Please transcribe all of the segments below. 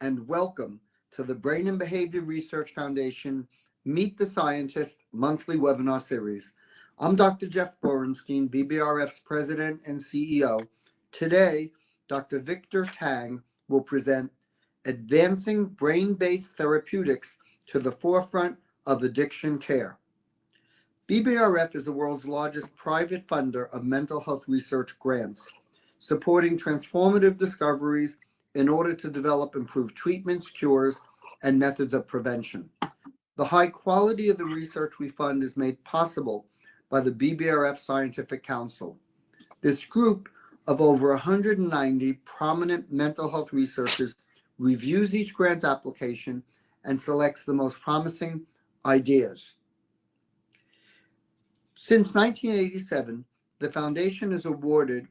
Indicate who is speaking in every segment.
Speaker 1: and welcome to the Brain and Behavior Research Foundation Meet the Scientist monthly webinar series. I'm Dr. Jeff Borenstein, BBRF's President and CEO. Today, Dr. Victor Tang will present Advancing Brain-Based Therapeutics to the Forefront of Addiction Care. BBRF is the world's largest private funder of mental health research grants, supporting transformative discoveries in order to develop improved treatments, cures, and methods of prevention. The high quality of the research we fund is made possible by the BBRF Scientific Council. This group of over 190 prominent mental health researchers reviews each grant application and selects the most promising ideas. Since 1987, the foundation has awarded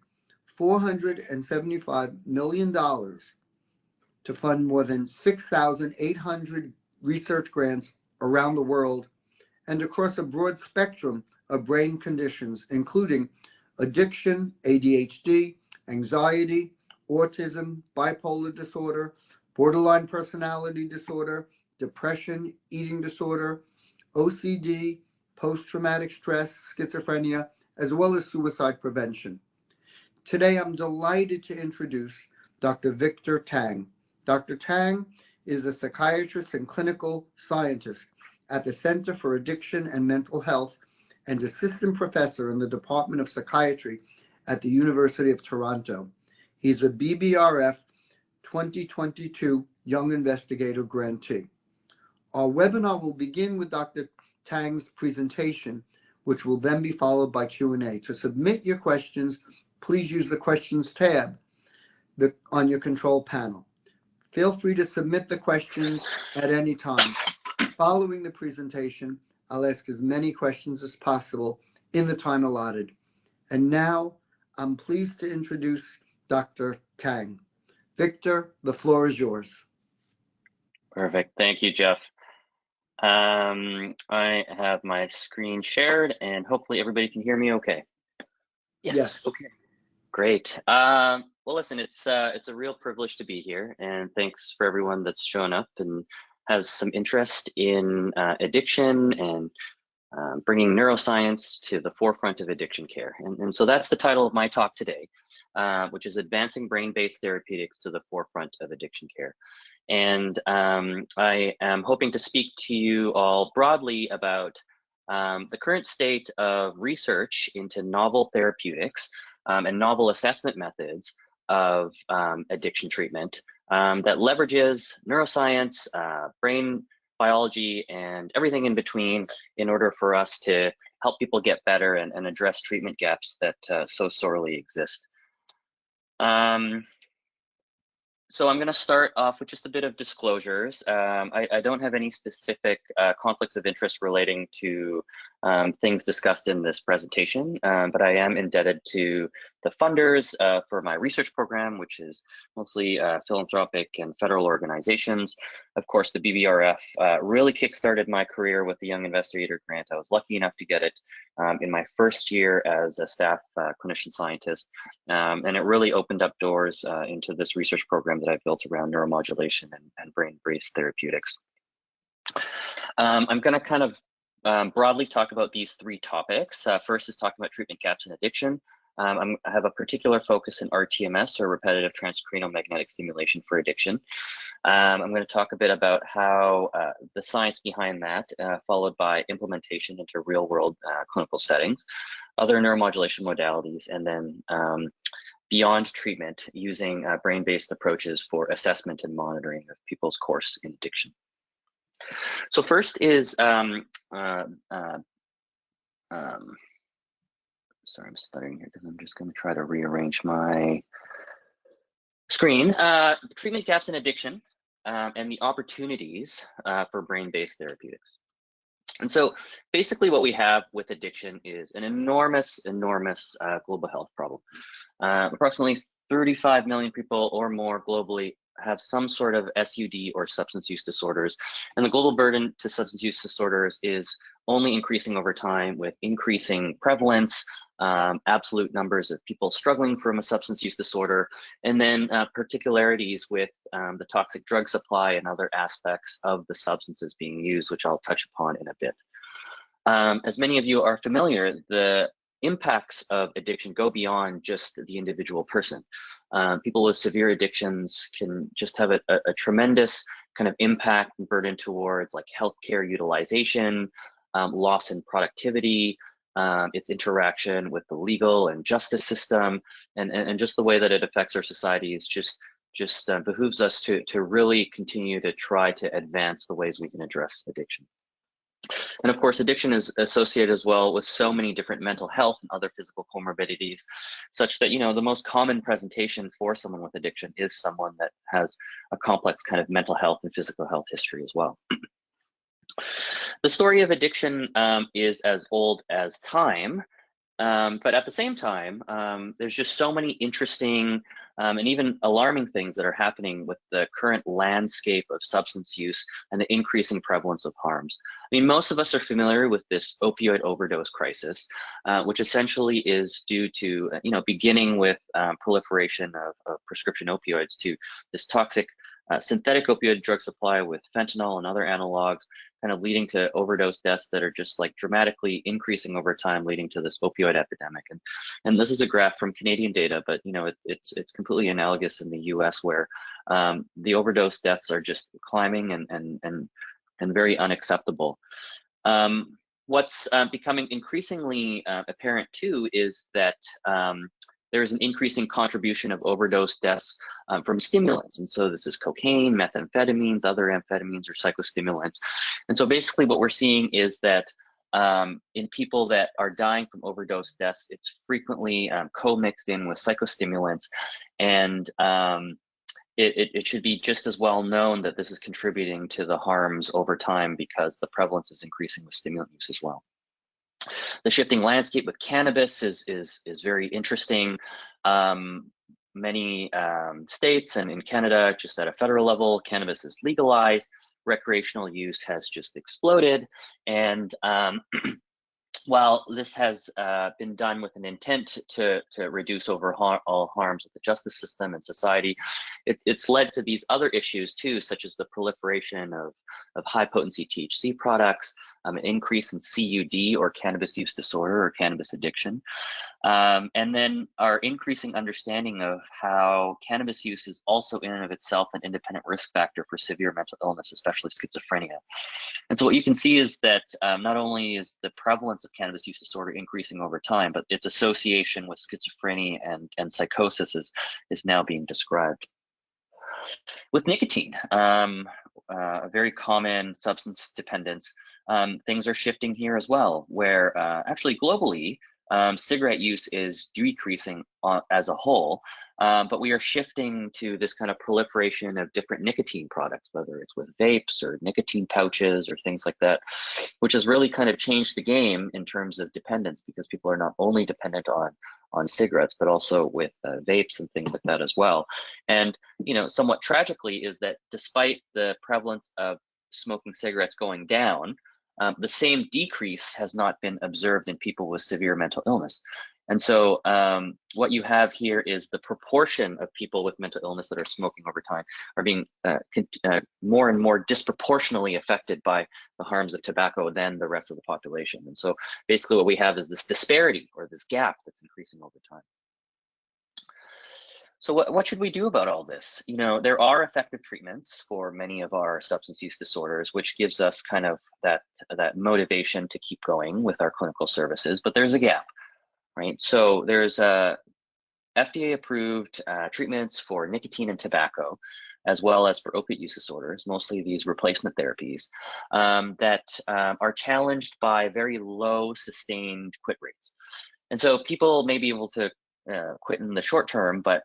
Speaker 1: $475 million to fund more than 6,800 research grants around the world and across a broad spectrum of brain conditions, including addiction, ADHD, anxiety, autism, bipolar disorder, borderline personality disorder, depression, eating disorder, OCD, post-traumatic stress, schizophrenia, as well as suicide prevention. Today, I'm delighted to introduce Dr. Victor Tang. Dr. Tang is a psychiatrist and clinical scientist at the Center for Addiction and Mental Health and assistant professor in the Department of Psychiatry at the University of Toronto. He's a BBRF 2022 Young Investigator Grantee. Our webinar will begin with Dr. Tang's presentation, which will then be followed by Q&A. To submit your questions, please use the questions tab on your control panel. Feel free to submit the questions at any time. Following the presentation, I'll ask as many questions as possible in the time allotted. And now, I'm pleased to introduce Dr. Tang. Victor, the floor is yours.
Speaker 2: Perfect. Thank you, Jeff. I have my screen shared and hopefully everybody can hear me okay.
Speaker 1: Yes.
Speaker 2: Okay. Great. Well, listen, it's a real privilege to be here, and thanks for everyone that's shown up and has some interest in addiction and bringing neuroscience to the forefront of addiction care. And so that's the title of my talk today, which is Advancing Brain-Based Therapeutics to the Forefront of Addiction Care. And I am hoping to speak to you all broadly about the current state of research into novel therapeutics and novel assessment methods of addiction treatment that leverages neuroscience, brain biology, and everything in between in order for us to help people get better and address treatment gaps that so sorely exist. So I'm going to start off with just a bit of disclosures. I don't have any specific conflicts of interest relating to things discussed in this presentation, but I am indebted to the funders for my research program, which is mostly philanthropic and federal organizations. Of course, the BBRF really kickstarted my career with the Young Investigator Grant. I was lucky enough to get it in my first year as a staff clinician scientist, and it really opened up doors into this research program that I've built around neuromodulation and brain-based therapeutics. I'm going to kind of broadly talk about these three topics. First is talking about treatment gaps in addiction. I have a particular focus in rTMS, or repetitive transcranial magnetic stimulation for addiction. I'm going to talk a bit about how the science behind that, followed by implementation into real-world clinical settings, other neuromodulation modalities, and then beyond treatment using brain-based approaches for assessment and monitoring of people's course in addiction. So first is, sorry, I'm stuttering here because I'm just going to try to rearrange my screen. Treatment gaps in addiction and the opportunities for brain-based therapeutics. And so basically what we have with addiction is an enormous global health problem. Approximately 35 million people or more globally have some sort of SUD or substance use disorders. And the global burden to substance use disorders is only increasing over time with increasing prevalence, absolute numbers of people struggling from a substance use disorder, and then particularities with the toxic drug supply and other aspects of the substances being used, which I'll touch upon in a bit. As many of you are familiar, the impacts of addiction go beyond just the individual person. People with severe addictions can just have a tremendous kind of impact and burden towards like healthcare utilization, loss in productivity, its interaction with the legal and justice system, and just the way that it affects our society is just behooves us to really continue to try to advance the ways we can address addiction. And of course, addiction is associated as well with so many different mental health and other physical comorbidities, such that, you know, the most common presentation for someone with addiction is someone that has a complex kind of mental health and physical health history as well. The story of addiction is as old as time, but at the same time, there's just so many interesting and even alarming things that are happening with the current landscape of substance use and the increasing prevalence of harms. I mean, most of us are familiar with this opioid overdose crisis, which essentially is due to, you know, beginning with proliferation of prescription opioids to this toxic synthetic opioid drug supply with fentanyl and other analogs, kind of leading to overdose deaths that are just like dramatically increasing over time, leading to this opioid epidemic. And this is a graph from Canadian data, but you know it's completely analogous in the U.S. where the overdose deaths are just climbing and very unacceptable. What's becoming increasingly apparent too is that there's an increasing contribution of overdose deaths from stimulants. And so this is cocaine, methamphetamines, other amphetamines, or psychostimulants. And so basically what we're seeing is that in people that are dying from overdose deaths, it's frequently co-mixed in with psychostimulants. And it should be just as well known that this is contributing to the harms over time because the prevalence is increasing with stimulant use as well. The shifting landscape with cannabis is very interesting. Many states and in Canada, just at a federal level, cannabis is legalized. Recreational use has just exploded. And while this has been done with an intent to reduce all harms of the justice system and society, it's led to these other issues too, such as the proliferation of high potency THC products, an increase in CUD or cannabis use disorder or cannabis addiction, and then our increasing understanding of how cannabis use is also in and of itself an independent risk factor for severe mental illness, especially schizophrenia. And so what you can see is that not only is the prevalence of cannabis use disorder increasing over time, but its association with schizophrenia and psychosis is now being described. With nicotine, a very common substance dependence, things are shifting here as well, where actually globally, cigarette use is decreasing as a whole, but we are shifting to this kind of proliferation of different nicotine products, whether it's with vapes or nicotine pouches or things like that, which has really kind of changed the game in terms of dependence, because people are not only dependent on cigarettes, but also with vapes and things like that as well. And, you know, somewhat tragically is that despite the prevalence of smoking cigarettes going down, the same decrease has not been observed in people with severe mental illness. And so what you have here is the proportion of people with mental illness that are smoking over time are being more and more disproportionately affected by the harms of tobacco than the rest of the population. And so basically what we have is this disparity or this gap that's increasing over time. So what should we do about all this? You know, there are effective treatments for many of our substance use disorders, which gives us kind of that motivation to keep going with our clinical services, but there's a gap, right? So there's FDA-approved treatments for nicotine and tobacco, as well as for opiate use disorders, mostly these replacement therapies, that are challenged by very low sustained quit rates. And so people may be able to quit in the short term, but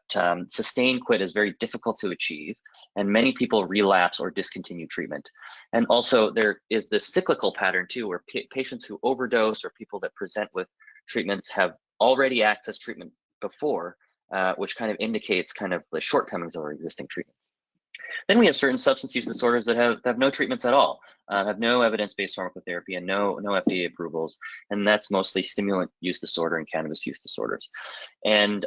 Speaker 2: sustained quit is very difficult to achieve, and many people relapse or discontinue treatment. And also there is this cyclical pattern too, where patients who overdose or people that present with treatments have already accessed treatment before, which kind of indicates kind of the shortcomings of our existing treatments. Then we have certain substance use disorders that have no treatments at all, have no evidence-based pharmacotherapy and no FDA approvals, and that's mostly stimulant use disorder and cannabis use disorders. And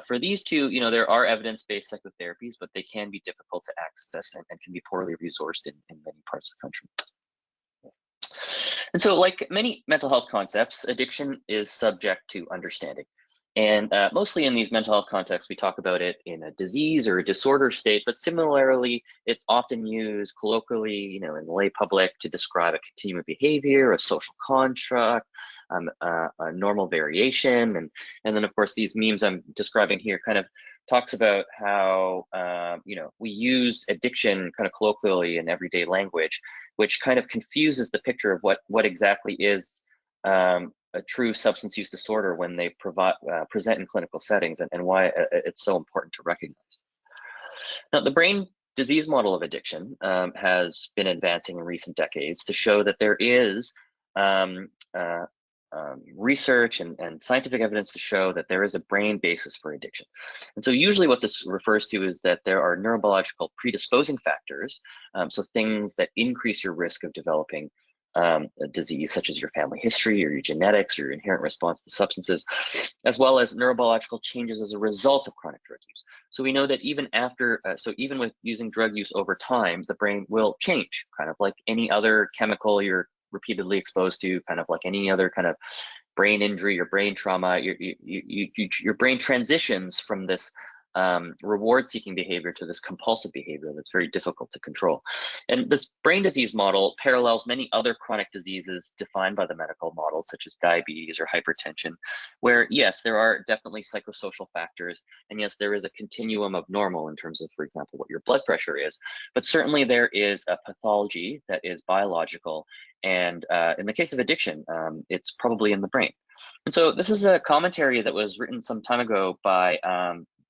Speaker 2: for these two, there are evidence-based psychotherapies, but they can be difficult to access and can be poorly resourced in many parts of the country. And so, like many mental health concepts, addiction is subject to understanding. And mostly in these mental health contexts, we talk about it in a disease or a disorder state, but similarly, it's often used colloquially, in the lay public to describe a continuum of behavior, a social construct, a normal variation. And then, of course, these memes I'm describing here kind of talks about how, we use addiction kind of colloquially in everyday language, which kind of confuses the picture of what exactly is a true substance use disorder when they present in clinical settings, and why it's so important to recognize. Now, the brain disease model of addiction has been advancing in recent decades to show that there is research and scientific evidence to show that there is a brain basis for addiction. And so usually what this refers to is that there are neurobiological predisposing factors, so things that increase your risk of developing a disease, such as your family history or your genetics or your inherent response to substances, as well as neurobiological changes as a result of chronic drug use. So we know that even after, even with using drug use over time, the brain will change, kind of like any other chemical you're repeatedly exposed to, kind of like any other kind of brain injury or brain trauma. Your brain transitions from this reward-seeking behavior to this compulsive behavior that's very difficult to control. And this brain disease model parallels many other chronic diseases defined by the medical model, such as diabetes or hypertension, where yes, there are definitely psychosocial factors, and yes, there is a continuum of normal in terms of, for example, what your blood pressure is, but certainly there is a pathology that is biological, and in the case of addiction, it's probably in the brain. And so this is a commentary that was written some time ago by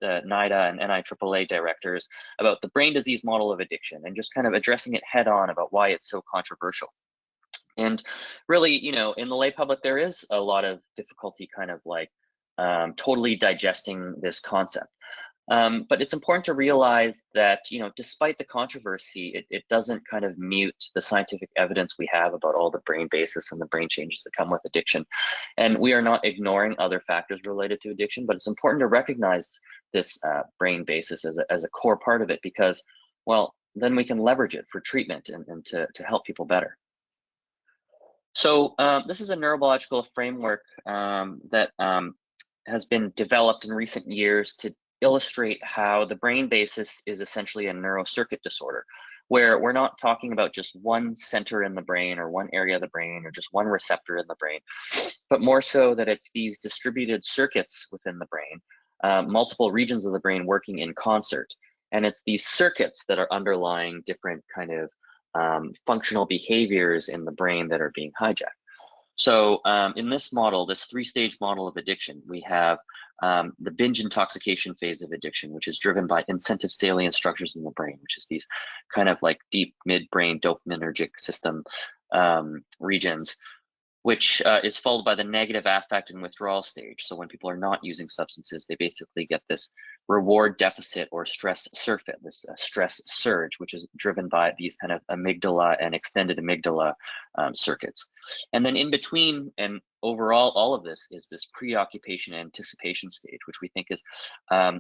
Speaker 2: the NIDA and NIAAA directors about the brain disease model of addiction, and just kind of addressing it head on about why it's so controversial. And really, in the lay public, there is a lot of difficulty kind of like totally digesting this concept. But it's important to realize that, despite the controversy, it doesn't kind of mute the scientific evidence we have about all the brain basis and the brain changes that come with addiction. And we are not ignoring other factors related to addiction, but it's important to recognize this brain basis as a core part of it, because, well, then we can leverage it for treatment and to help people better. So this is a neurobiological framework that has been developed in recent years to illustrate how the brain basis is essentially a neurocircuit disorder, where we're not talking about just one center in the brain or one area of the brain or just one receptor in the brain, but more so that it's these distributed circuits within the brain, multiple regions of the brain working in concert. And it's these circuits that are underlying different kind of functional behaviors in the brain that are being hijacked. So in this model, this three-stage model of addiction, we have the binge intoxication phase of addiction, which is driven by incentive salient structures in the brain, which is these kind of like deep midbrain dopaminergic system regions, which is followed by the negative affect and withdrawal stage. So when people are not using substances, they basically get this reward deficit or stress surfeit, this stress surge, which is driven by these kind of amygdala and extended amygdala circuits. And then in between and overall, all of this is this preoccupation and anticipation stage, which we think is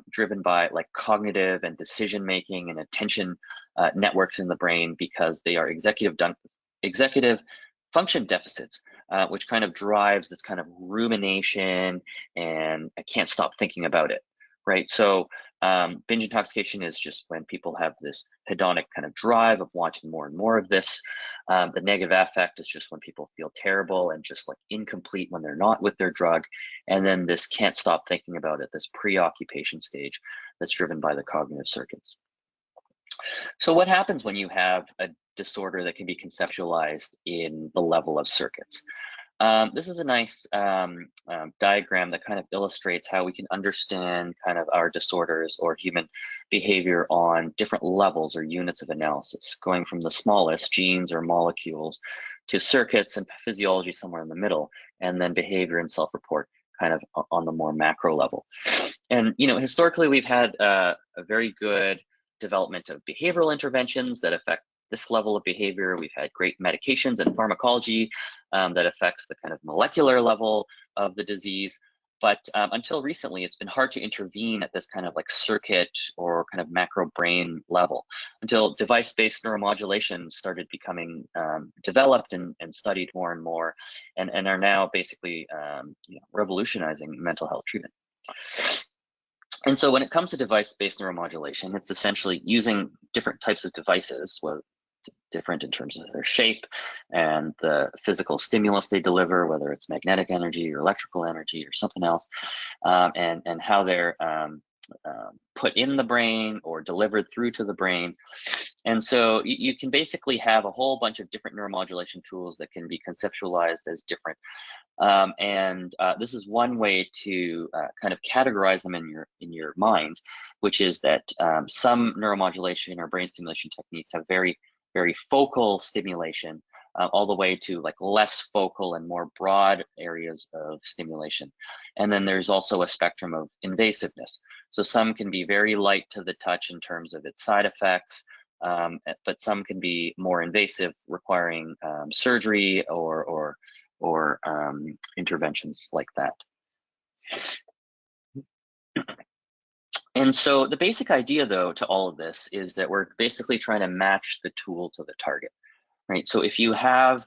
Speaker 2: driven by like cognitive and decision-making and attention networks in the brain, because they are executive function deficits, which kind of drives this kind of rumination and I can't stop thinking about it, right? So binge intoxication is just when people have this hedonic kind of drive of wanting more and more of this. The negative affect is just when people feel terrible and just like incomplete when they're not with their drug. And then this can't stop thinking about it, this preoccupation stage that's driven by the cognitive circuits. So what happens when you have a disorder that can be conceptualized in the level of circuits? This is a nice diagram that kind of illustrates how we can understand kind of our disorders or human behavior on different levels or units of analysis, going from the smallest, genes or molecules, to circuits and physiology somewhere in the middle, and then behavior and self-report kind of on the more macro level. And historically we've had a very good development of behavioral interventions that affect this level of behavior. We've had great medications and pharmacology that affects the kind of molecular level of the disease. But until recently, it's been hard to intervene at this kind of like circuit or kind of macro brain level until device-based neuromodulation started becoming developed and studied more and more, and are now basically revolutionizing mental health treatment. And so when it comes to device-based neuromodulation, it's essentially using different types of devices, well, different in terms of their shape and the physical stimulus they deliver, whether it's magnetic energy or electrical energy or something else, and how they're put in the brain or delivered through to the brain. And so you can basically have a whole bunch of different neuromodulation tools that can be conceptualized as different. This is one way to kind of categorize them in your mind, which is that some neuromodulation or brain stimulation techniques have very focal stimulation, all the way to like less focal and more broad areas of stimulation. And then there's also a spectrum of invasiveness. So some can be very light to the touch in terms of its side effects, but some can be more invasive, requiring surgery or interventions like that. And so the basic idea, though, to all of this is that we're basically trying to match the tool to the target, right? So if you have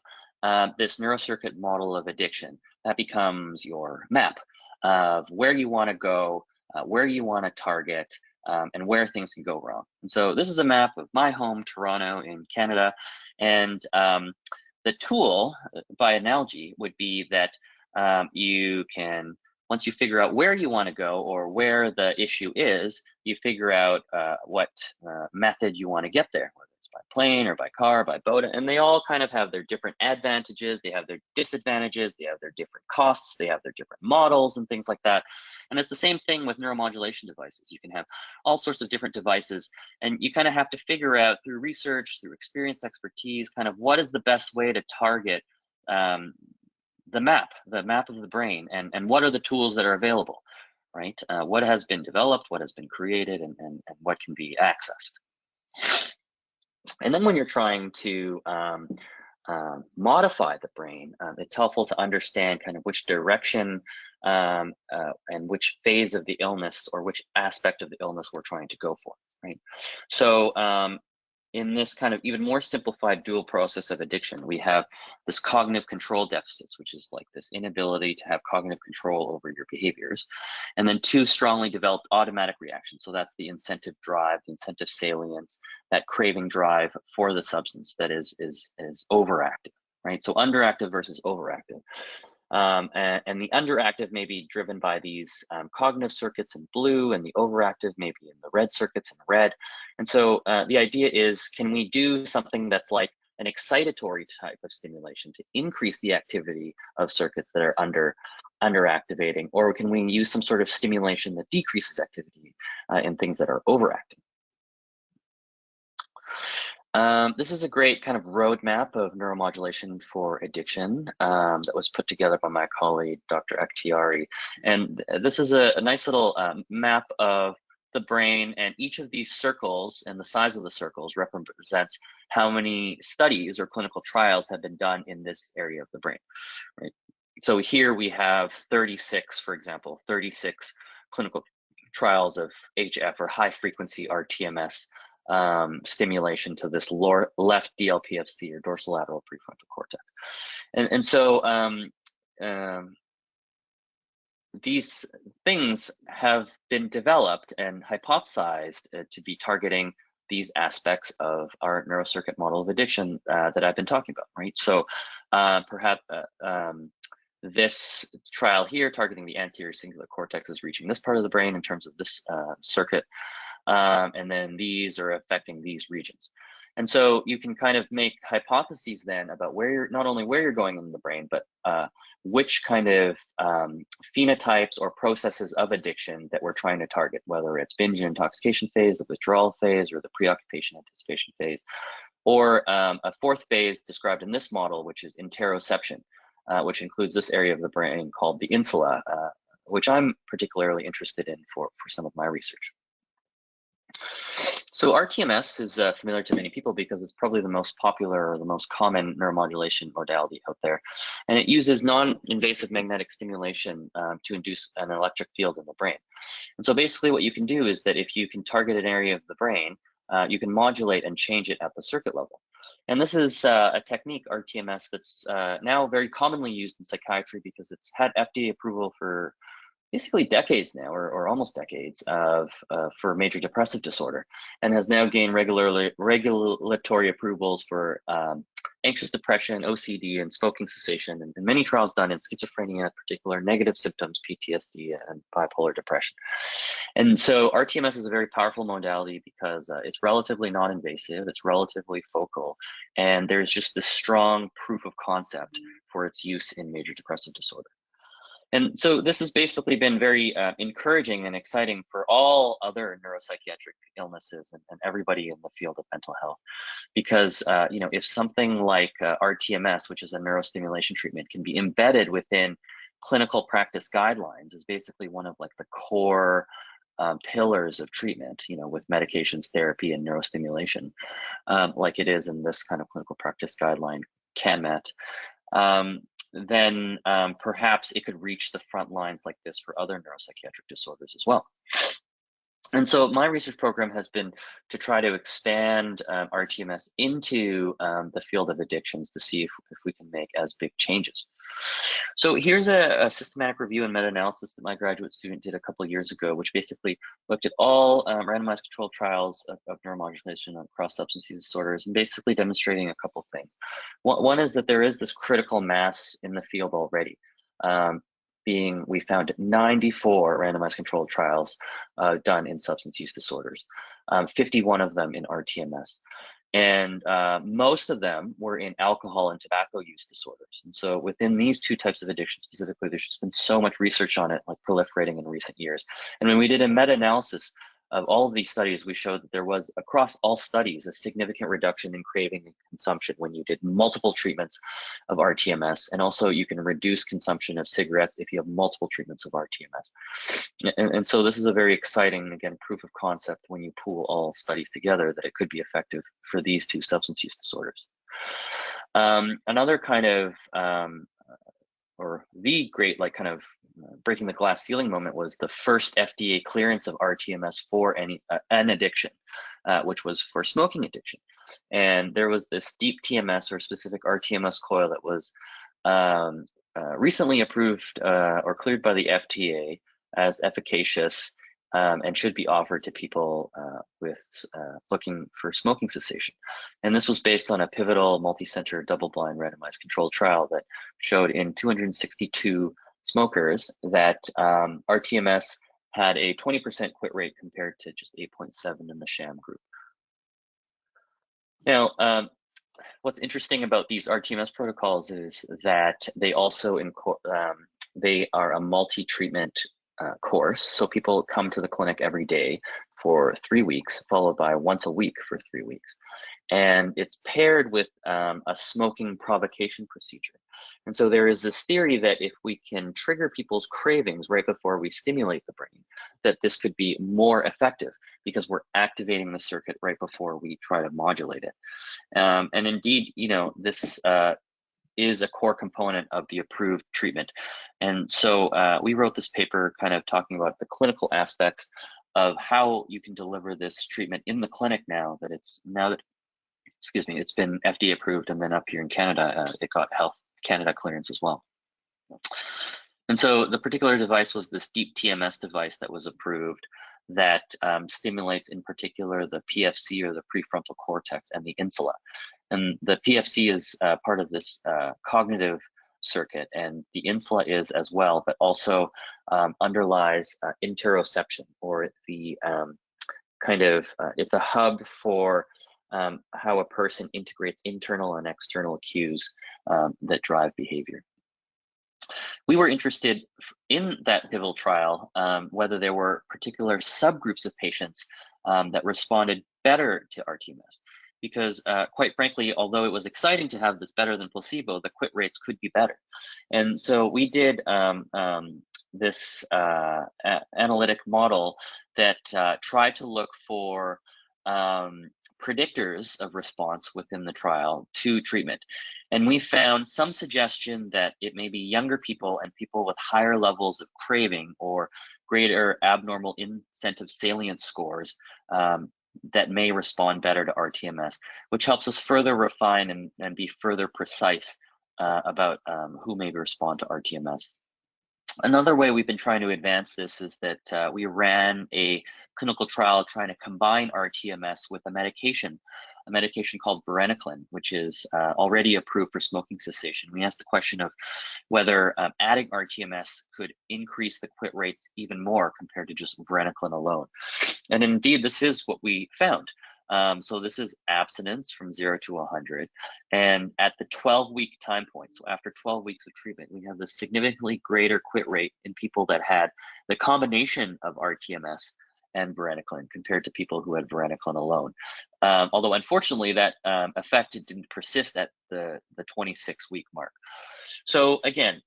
Speaker 2: this neurocircuit model of addiction, that becomes your map of where you want to go, where you want to target, and where things can go wrong. And so this is a map of my home, Toronto in Canada. And the tool, by analogy, would be that you can, once you figure out where you want to go or where the issue is, you figure out what method you want to get there, whether it's by plane or by car, or by boat, and they all kind of have their different advantages, they have their disadvantages, they have their different costs, they have their different models and things like that. And it's the same thing with neuromodulation devices. You can have all sorts of different devices, and you kind of have to figure out through research, through experience, expertise, kind of what is the best way to target the map of the brain, and what are the tools that are available, right? What has been developed, what has been created, and what can be accessed. And then when you're trying to modify the brain, it's helpful to understand kind of which direction and which phase of the illness or which aspect of the illness we're trying to go for, right? So in this kind of even more simplified dual process of addiction, we have this cognitive control deficits, which is like this inability to have cognitive control over your behaviors, and then two strongly developed automatic reactions. So that's the incentive drive, the incentive salience, that craving drive for the substance that is overactive, right? So underactive versus overactive. And the underactive may be driven by these cognitive circuits in blue, and the overactive may be in the red circuits in red. And so the idea is, can we do something that's like an excitatory type of stimulation to increase the activity of circuits that are underactivating, or can we use some sort of stimulation that decreases activity in things that are overacting? This is a great kind of roadmap of neuromodulation for addiction that was put together by my colleague, Dr. Akhtiari. And this is a nice little map of the brain, and each of these circles and the size of the circles represents how many studies or clinical trials have been done in this area of the brain, right? So here we have 36, for example, 36 clinical trials of HF, or high frequency rTMS, stimulation to this left DLPFC, or dorsolateral prefrontal cortex. And so these things have been developed and hypothesized to be targeting these aspects of our neurocircuit model of addiction that I've been talking about, right? So perhaps this trial here targeting the anterior cingulate cortex is reaching this part of the brain in terms of this circuit. And then these are affecting these regions. And so you can kind of make hypotheses then about where you're, not only where you're going in the brain, but which kind of phenotypes or processes of addiction that we're trying to target, whether it's binge and intoxication phase, the withdrawal phase, or the preoccupation anticipation phase, or a fourth phase described in this model, which is interoception, which includes this area of the brain called the insula, which I'm particularly interested in for some of my research. So rTMS is familiar to many people because it's probably the most popular or the most common neuromodulation modality out there. And it uses non-invasive magnetic stimulation to induce an electric field in the brain. And so basically what you can do is that if you can target an area of the brain, you can modulate and change it at the circuit level. And this is a technique, rTMS, that's now very commonly used in psychiatry because it's had FDA approval for basically decades now, or almost decades of for major depressive disorder, and has now gained regulatory approvals for anxious depression, OCD, and smoking cessation, and many trials done in schizophrenia, in particular, negative symptoms, PTSD, and bipolar depression. And so rTMS is a very powerful modality because it's relatively non-invasive, it's relatively focal, and there's just this strong proof of concept for its use in major depressive disorder. And so this has basically been very encouraging and exciting for all other neuropsychiatric illnesses and everybody in the field of mental health, because you know, if something like rTMS, which is a neurostimulation treatment, can be embedded within clinical practice guidelines, is basically one of like the core pillars of treatment, you know, with medications, therapy, and neurostimulation, like it is in this kind of clinical practice guideline, CAMH. Then perhaps it could reach the front lines like this for other neuropsychiatric disorders as well. And so my research program has been to try to expand rTMS into the field of addictions to see if we can make as big changes. So here's a systematic review and meta-analysis that my graduate student did a couple of years ago, which basically looked at all randomized controlled trials of neuromodulation across substance use disorders, and basically demonstrating a couple of things. One is that there is this critical mass in the field already. We found 94 randomized controlled trials done in substance use disorders, 51 of them in rTMS. And most of them were in alcohol and tobacco use disorders. And so within these two types of addiction specifically, there's just been so much research on it, like proliferating in recent years. And when we did a meta-analysis of all of these studies, we showed that there was, across all studies, a significant reduction in craving and consumption when you did multiple treatments of rTMS. And also you can reduce consumption of cigarettes if you have multiple treatments of rTMS. And so this is a very exciting, again, proof of concept when you pool all studies together that it could be effective for these two substance use disorders. Another kind of, or the great, like, kind of breaking the glass ceiling moment was the first FDA clearance of rTMS for an addiction, which was for smoking addiction. And there was this deep TMS, or specific rTMS coil, that was recently approved or cleared by the FDA as efficacious and should be offered to people looking for smoking cessation. And this was based on a pivotal multi-center double-blind randomized controlled trial that showed in 262 smokers that rTMS had a 20% quit rate compared to just 8.7 in the sham group. Now, what's interesting about these rTMS protocols is that they also they are a multi-treatment course. So people come to the clinic every day for 3 weeks, followed by once a week for 3 weeks. And it's paired with a smoking provocation procedure. And so there is this theory that if we can trigger people's cravings right before we stimulate the brain, that this could be more effective because we're activating the circuit right before we try to modulate it. And indeed, you know, this is a core component of the approved treatment. And so we wrote this paper kind of talking about the clinical aspects of how you can deliver this treatment in the clinic now that it's been FDA approved, and then up here in Canada, it got Health Canada clearance as well. And so the particular device was this deep TMS device that was approved that stimulates in particular the PFC, or the prefrontal cortex, and the insula. And the PFC is part of this cognitive circuit, and the insula is as well, but also underlies interoception, or the it's a hub for how a person integrates internal and external cues that drive behavior. We were interested in that pivotal trial whether there were particular subgroups of patients that responded better to rTMS, because quite frankly, although it was exciting to have this better than placebo, the quit rates could be better. And so we did this analytic model that tried to look for predictors of response within the trial to treatment. And we found some suggestion that it may be younger people and people with higher levels of craving or greater abnormal incentive salience scores that may respond better to rTMS, which helps us further refine and be further precise about who may respond to rTMS. Another way we've been trying to advance this is that we ran a clinical trial trying to combine rTMS with a medication called varenicline, which is already approved for smoking cessation. We asked the question of whether adding rTMS could increase the quit rates even more compared to just varenicline alone. And indeed, this is what we found. So this is abstinence from 0 to 100. And at the 12-week time point, so after 12 weeks of treatment, we have the significantly greater quit rate in people that had the combination of rTMS and varenicline compared to people who had varenicline alone. Although unfortunately that effect didn't persist at the 26-week mark. So again,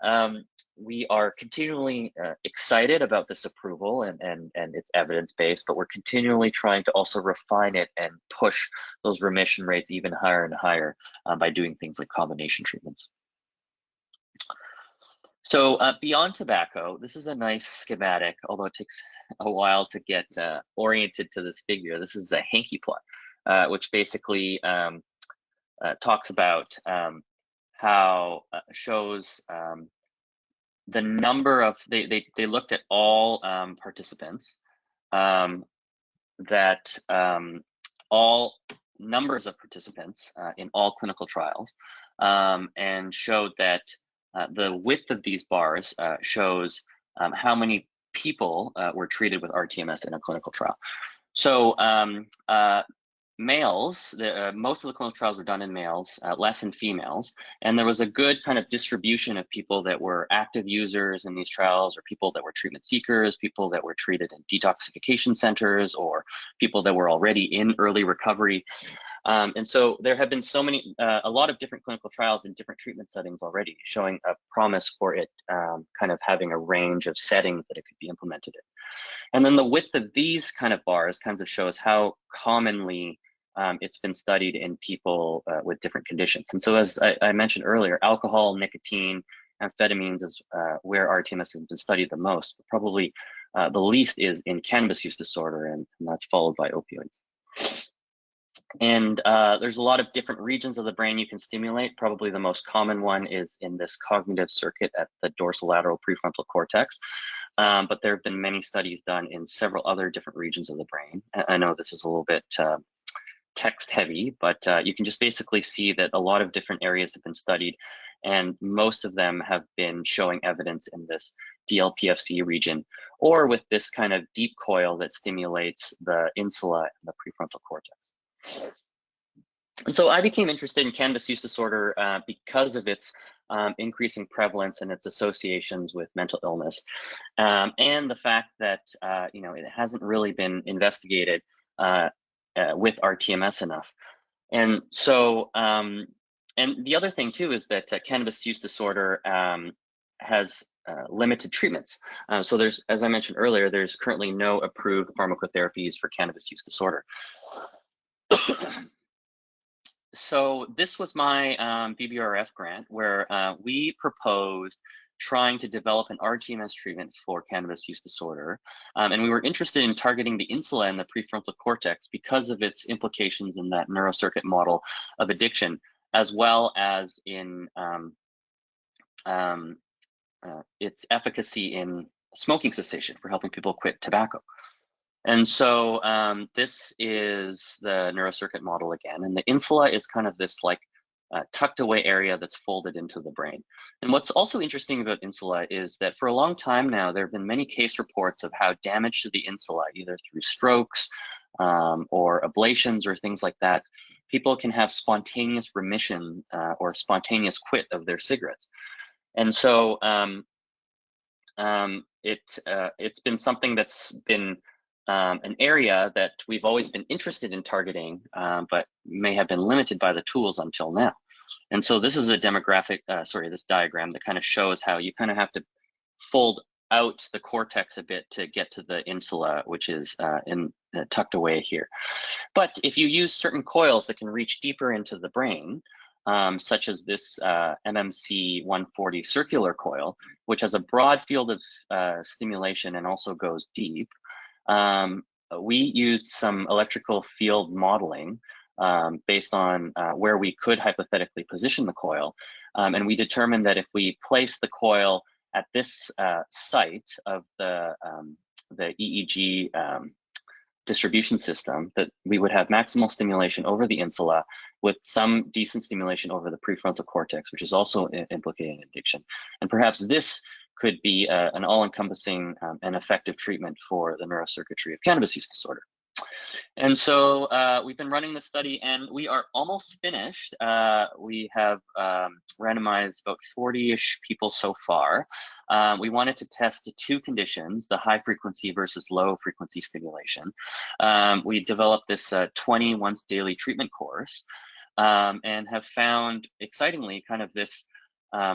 Speaker 2: we are continually excited about this approval and it's evidence-based, but we're continually trying to also refine it and push those remission rates even higher and higher by doing things like combination treatments. So beyond tobacco, this is a nice schematic, although it takes a while to get oriented to this figure. This is a Hanke plot, which basically talks about how shows the number of, they looked at all participants, that all numbers of participants in all clinical trials, and showed that the width of these bars shows how many people were treated with rTMS in a clinical trial. So males, most of the clinical trials were done in males, less in females, and there was a good kind of distribution of people that were active users in these trials, or people that were treatment seekers, people that were treated in detoxification centers, or people that were already in early recovery. And so there have been so many, a lot of different clinical trials in different treatment settings already, showing a promise for it kind of having a range of settings that it could be implemented in. And then the width of these kind of bars kind of shows how commonly it's been studied in people with different conditions. And so as I mentioned earlier, alcohol, nicotine, amphetamines is where rTMS has been studied the most. Probably the least is in cannabis use disorder, and that's followed by opioids. And there's a lot of different regions of the brain you can stimulate. Probably the most common one is in this cognitive circuit at the dorsolateral prefrontal cortex. But there have been many studies done in several other different regions of the brain. I know this is a little bit text heavy, but you can just basically see that a lot of different areas have been studied, and most of them have been showing evidence in this DLPFC region, or with this kind of deep coil that stimulates the insula and the prefrontal cortex. And so I became interested in cannabis use disorder because of its increasing prevalence and its associations with mental illness, and the fact that you know, it hasn't really been investigated with rTMS enough. And so, and the other thing too is that cannabis use disorder has limited treatments. So there's, as I mentioned earlier, there's currently no approved pharmacotherapies for cannabis use disorder. So this was my BBRF grant, where we proposed trying to develop an rTMS treatment for cannabis use disorder. And we were interested in targeting the insula and the prefrontal cortex because of its implications in that neurocircuit model of addiction, as well as in its efficacy in smoking cessation for helping people quit tobacco. And so this is the neurocircuit model again, and the insula is kind of this like tucked away area that's folded into the brain. And what's also interesting about insula is that for a long time now, there have been many case reports of how damage to the insula, either through strokes or ablations or things like that, people can have spontaneous remission or spontaneous quit of their cigarettes. And so it's been something that's been an area that we've always been interested in targeting, but may have been limited by the tools until now. And so this is a demographic, this diagram that kind of shows how you kind of have to fold out the cortex a bit to get to the insula, which is tucked away here. But if you use certain coils that can reach deeper into the brain, such as this MMC 140 circular coil, which has a broad field of stimulation and also goes deep, we used some electrical field modeling based on where we could hypothetically position the coil. And we determined that if we place the coil at this site of the EEG distribution system, that we would have maximal stimulation over the insula with some decent stimulation over the prefrontal cortex, which is also implicated in addiction. And perhaps this could be an all-encompassing and effective treatment for the neurocircuitry of cannabis use disorder. And so we've been running this study and we are almost finished. We have randomized about 40-ish people so far. We wanted to test two conditions, the high frequency versus low frequency stimulation. We developed this 20 once daily treatment course and have found, excitingly, kind of this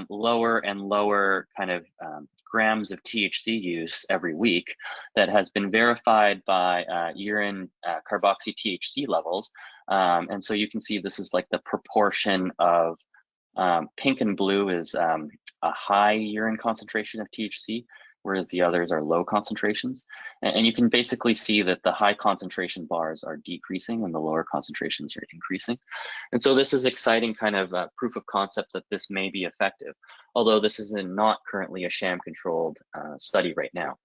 Speaker 2: lower and lower kind of grams of THC use every week that has been verified by urine carboxy THC levels. And so you can see this is like the proportion of pink and blue is a high urine concentration of THC, whereas the others are low concentrations. And you can basically see that the high concentration bars are decreasing and the lower concentrations are increasing. And so this is exciting kind of proof of concept that this may be effective, although this is not currently a sham controlled study right now.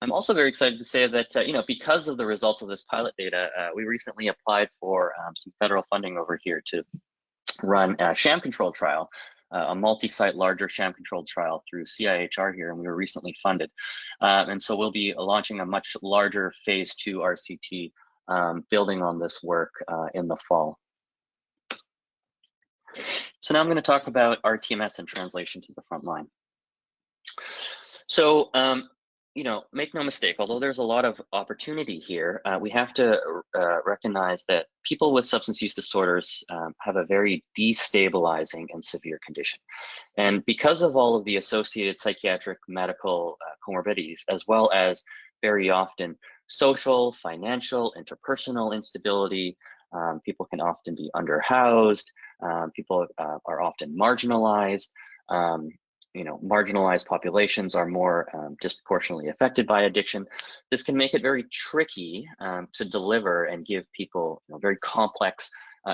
Speaker 2: I'm also very excited to say that, because of the results of this pilot data, we recently applied for some federal funding over here to run a sham controlled trial, a multi-site larger sham controlled trial through CIHR here, and we were recently funded. And so we'll be launching a much larger phase 2 RCT building on this work in the fall. So now I'm going to talk about rTMS and translation to the front line. So, make no mistake, although there's a lot of opportunity here, we have to recognize that people with substance use disorders have a very destabilizing and severe condition. And because of all of the associated psychiatric medical comorbidities, as well as very often social, financial, interpersonal instability, people can often be underhoused, people are often marginalized, marginalized populations are more disproportionately affected by addiction. This can make it very tricky to deliver and give people very complex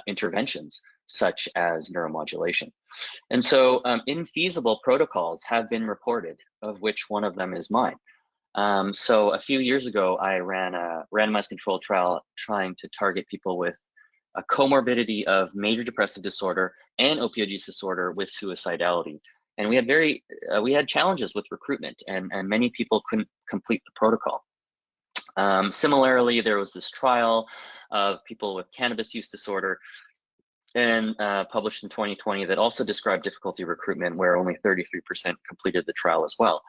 Speaker 2: interventions such as neuromodulation. And so infeasible protocols have been reported, of which one of them is mine. So a few years ago, I ran a randomized controlled trial trying to target people with a comorbidity of major depressive disorder and opioid use disorder with suicidality. And we had challenges with recruitment, and many people couldn't complete the protocol. Similarly, there was this trial of people with cannabis use disorder and published in 2020 that also described difficulty recruitment, where only 33% completed the trial as well.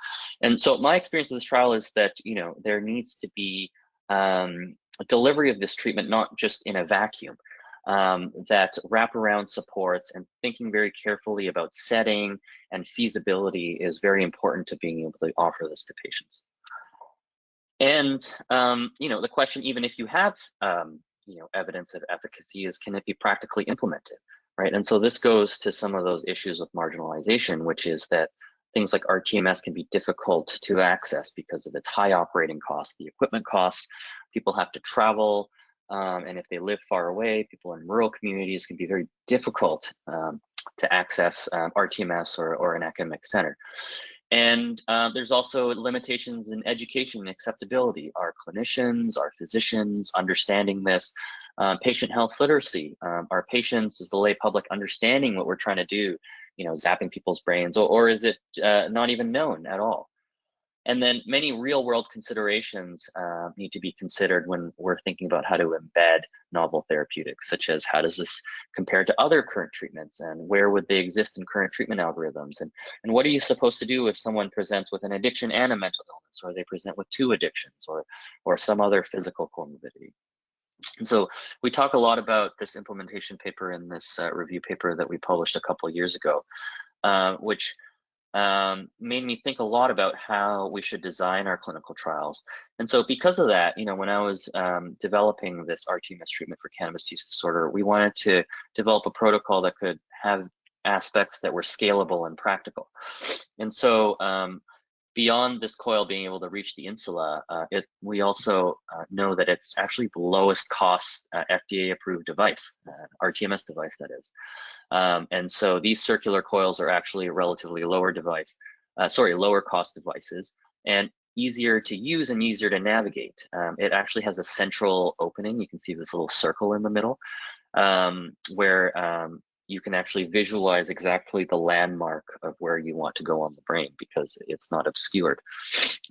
Speaker 2: And so my experience of this trial is that there needs to be a delivery of this treatment not just in a vacuum. That wraparound supports and thinking very carefully about setting and feasibility is very important to being able to offer this to patients. And the question, even if you have evidence of efficacy, is can it be practically implemented, right? And so this goes to some of those issues with marginalization, which is that things like rTMS can be difficult to access because of its high operating costs, the equipment costs. People have to travel. And if they live far away, people in rural communities, can be very difficult to access rTMS or an academic center. And there's also limitations in education and acceptability. Our clinicians, our physicians understanding this, patient health literacy, our patients, is the lay public understanding what we're trying to do, zapping people's brains, or is it not even known at all? And then many real world considerations need to be considered when we're thinking about how to embed novel therapeutics, such as how does this compare to other current treatments, and where would they exist in current treatment algorithms? And what are you supposed to do if someone presents with an addiction and a mental illness, or they present with 2 addictions, or some other physical comorbidity? And so we talk a lot about this implementation paper in this review paper that we published a couple of years ago, which made me think a lot about how we should design our clinical trials. And so because of that, when I was developing this rTMS treatment for cannabis use disorder, we wanted to develop a protocol that could have aspects that were scalable and practical. And so beyond this coil being able to reach the insula, we also know that it's actually the lowest cost FDA approved device, rTMS device that is. And so these circular coils are actually a relatively lower cost devices, and easier to use and easier to navigate. It actually has a central opening. You can see this little circle in the middle, where you can actually visualize exactly the landmark of where you want to go on the brain because it's not obscured.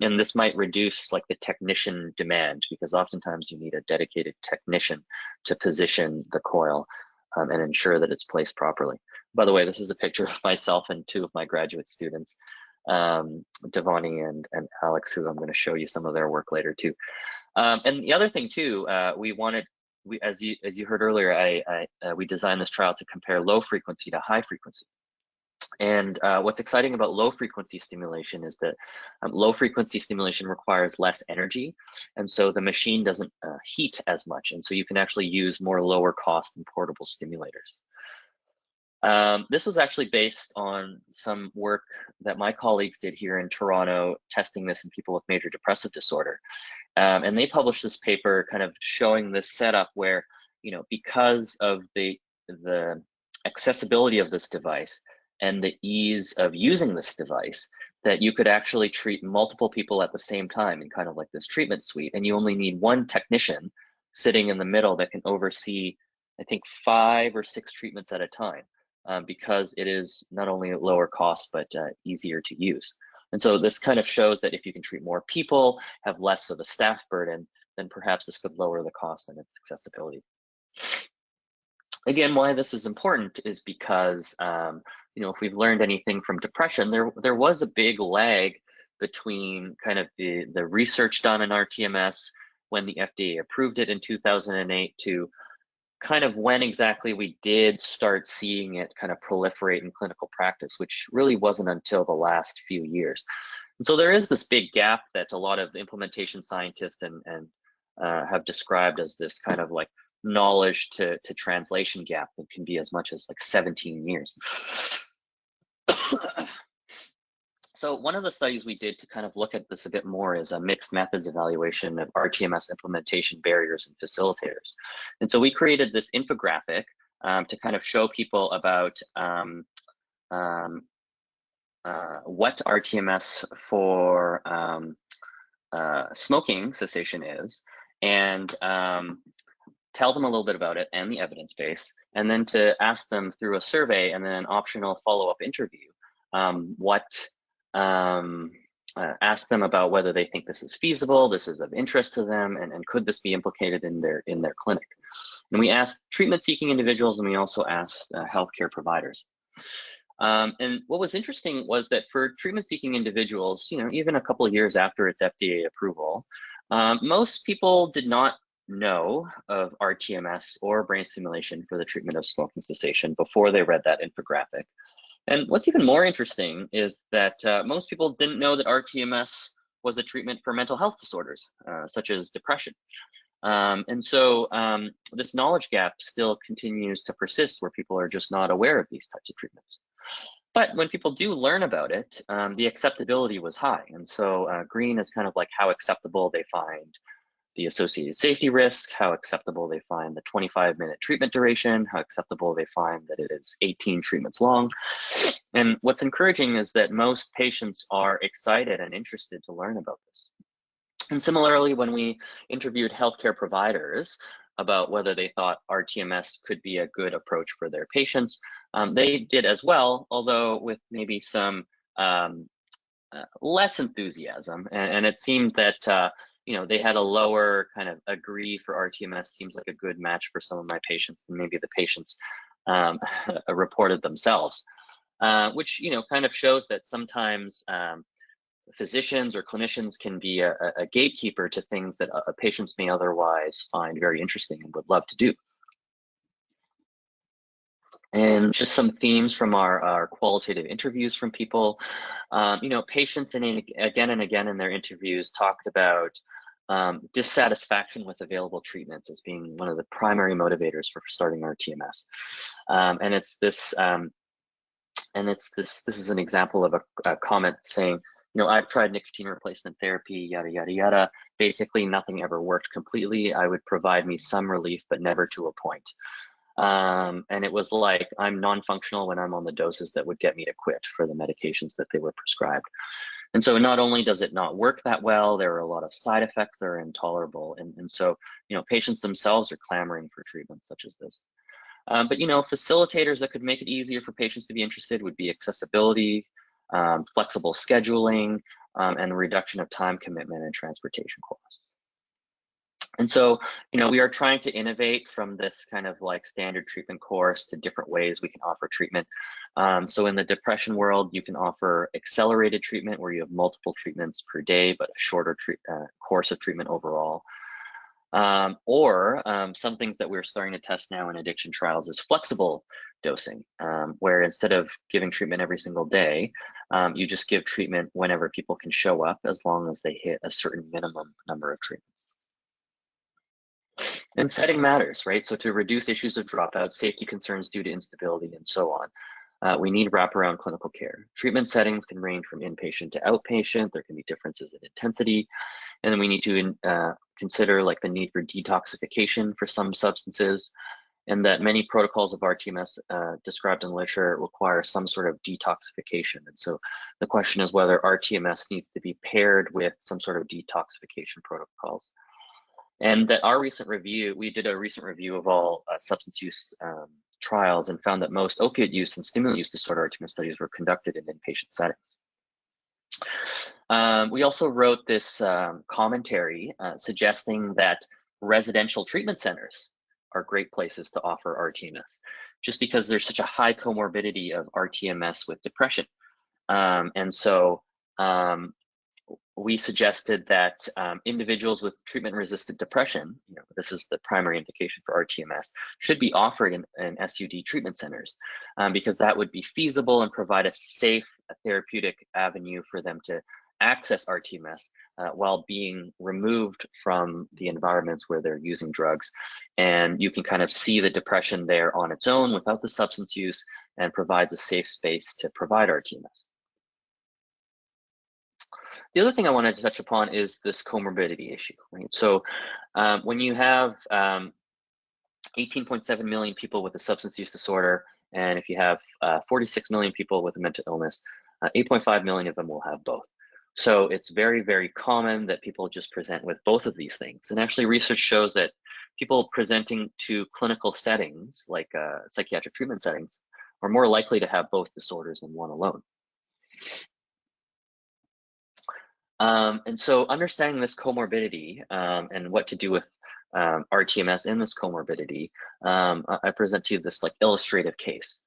Speaker 2: And this might reduce like the technician demand, because oftentimes you need a dedicated technician to position the coil and ensure that it's placed properly. By the way, this is a picture of myself and two of my graduate students, Devani and Alex, who I'm going to show you some of their work later too. And the other thing too, as you heard earlier, we designed this trial to compare low frequency to high frequency. And what's exciting about low frequency stimulation is that low frequency stimulation requires less energy, and so the machine doesn't heat as much, and so you can actually use more lower cost and portable stimulators. This was actually based on some work that my colleagues did here in Toronto, testing this in people with major depressive disorder. And they published this paper kind of showing this setup where, because of the accessibility of this device and the ease of using this device, that you could actually treat multiple people at the same time in kind of like this treatment suite. And you only need one technician sitting in the middle that can oversee, I think, 5 or 6 treatments at a time, because it is not only lower cost, but easier to use. And so this kind of shows that if you can treat more people, have less of a staff burden, then perhaps this could lower the cost and its accessibility. Again, why this is important is because, if we've learned anything from depression, there was a big lag between kind of the research done in rTMS when the FDA approved it in 2008 to kind of when exactly we did start seeing it kind of proliferate in clinical practice, which really wasn't until the last few years. And so there is this big gap that a lot of implementation scientists and have described as this kind of like knowledge to translation gap that can be as much as like 17 years. So one of the studies we did to kind of look at this a bit more is a mixed methods evaluation of rTMS implementation barriers and facilitators. And so we created this infographic to kind of show people about what rTMS for smoking cessation is, and tell them a little bit about it and the evidence base, and then to ask them through a survey and then an optional follow-up interview ask them about whether they think this is feasible, this is of interest to them, and could this be implicated in their clinic. And we asked treatment-seeking individuals, and we also asked healthcare providers. And what was interesting was that for treatment-seeking individuals, even a couple of years after its FDA approval, most people did not know of rTMS or brain stimulation for the treatment of smoking cessation before they read that infographic. And what's even more interesting is that most people didn't know that rTMS was a treatment for mental health disorders, such as depression. And so this knowledge gap still continues to persist, where people are just not aware of these types of treatments. But when people do learn about it, the acceptability was high. And so green is kind of like how acceptable they find the associated safety risk, how acceptable they find the 25-minute treatment duration, how acceptable they find that it is 18 treatments long. And what's encouraging is that most patients are excited and interested to learn about this. And similarly, when we interviewed healthcare providers about whether they thought rTMS could be a good approach for their patients, they did as well, although with maybe some less enthusiasm. And it seemed that they had a lower kind of agree for rTMS seems like a good match for some of my patients than maybe the patients reported themselves, which kind of shows that sometimes physicians or clinicians can be a gatekeeper to things that patients may otherwise find very interesting and would love to do. And just some themes from our qualitative interviews from people. Patients again and again in their interviews talked about dissatisfaction with available treatments as being one of the primary motivators for starting rTMS. And it's this, this is an example of a comment saying, I've tried nicotine replacement therapy, yada, yada, yada. Basically, nothing ever worked completely. I would provide me some relief, but never to a point. And it was like, I'm non-functional when I'm on the doses that would get me to quit for the medications that they were prescribed. And so not only does it not work that well, there are a lot of side effects that are intolerable. And so, patients themselves are clamoring for treatments such as this. But, facilitators that could make it easier for patients to be interested would be accessibility, flexible scheduling, and reduction of time commitment and transportation costs. And so, we are trying to innovate from this kind of like standard treatment course to different ways we can offer treatment. So in the depression world, you can offer accelerated treatment where you have multiple treatments per day, but a shorter course of treatment overall. Or some things that we're starting to test now in addiction trials is flexible dosing, where instead of giving treatment every single day, you just give treatment whenever people can show up, as long as they hit a certain minimum number of treatments. And setting matters, right? So to reduce issues of dropout, safety concerns due to instability, and so on, we need wraparound clinical care. Treatment settings can range from inpatient to outpatient. There can be differences in intensity. And then we need to consider like the need for detoxification for some substances, and that many protocols of rTMS described in the literature require some sort of detoxification. And so the question is whether rTMS needs to be paired with some sort of detoxification protocols. And that our recent review, we did a recent review of all substance use trials and found that most opiate use and stimulant use disorder rTMS studies were conducted in inpatient settings. We also wrote this commentary suggesting that residential treatment centers are great places to offer rTMS, just because there's such a high comorbidity of rTMS with depression. And so we suggested that individuals with treatment-resistant depression, this is the primary indication for rTMS, should be offered in SUD treatment centers, because that would be feasible and provide a safe therapeutic avenue for them to access rTMS while being removed from the environments where they're using drugs. And you can kind of see the depression there on its own without the substance use, and provides a safe space to provide rTMS. The other thing I wanted to touch upon is this comorbidity issue, right? So when you have 18.7 million people with a substance use disorder, and if you have 46 million people with a mental illness, 8.5 million of them will have both. So it's very, very common that people just present with both of these things. And actually research shows that people presenting to clinical settings, like psychiatric treatment settings, are more likely to have both disorders than one alone. And so understanding this comorbidity and what to do with rTMS in this comorbidity, I present to you this like illustrative case.